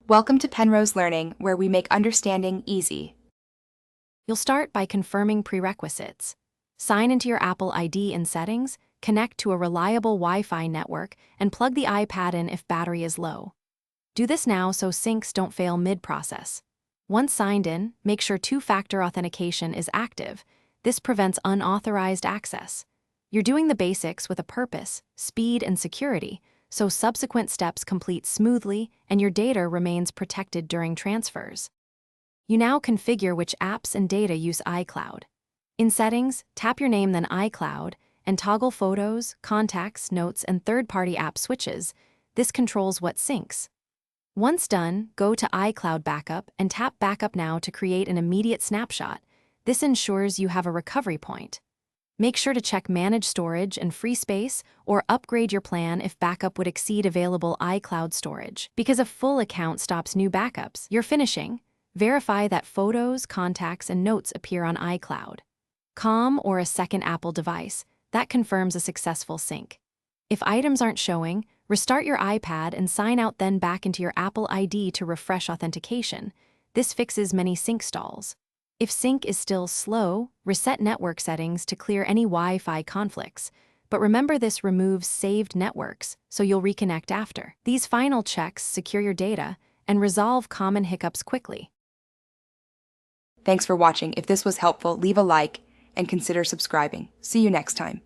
Welcome to Penrose Learning, where we make understanding easy. You'll start by confirming prerequisites. Sign into your Apple ID in Settings, connect to a reliable Wi-Fi network, and plug the iPad in if battery is low. Do this now so syncs don't fail mid-process. Once signed in, make sure two-factor authentication is active. This prevents unauthorized access. You're doing the basics with a purpose, speed, and security, so subsequent steps complete smoothly and your data remains protected during transfers. You now configure which apps and data use iCloud. In Settings, tap your name then iCloud and toggle Photos, Contacts, Notes, and third-party app switches. This controls what syncs. Once done, go to iCloud Backup and tap Backup Now to create an immediate snapshot. This ensures you have a recovery point. Make sure to check Manage Storage and Free Space or upgrade your plan if backup would exceed available iCloud storage. Because a full account stops new backups, you're finishing. Verify that Photos, Contacts, and Notes appear on iCloud. Com or a second Apple device. That confirms a successful sync. If items aren't showing, restart your iPad and sign out, then back into your Apple ID to refresh authentication. This fixes many sync stalls. If sync is still slow, reset network settings to clear any Wi-Fi conflicts. But remember, this removes saved networks, so you'll reconnect after. These final checks secure your data and resolve common hiccups quickly. Thanks for watching. If this was helpful, leave a like and consider subscribing. See you next time.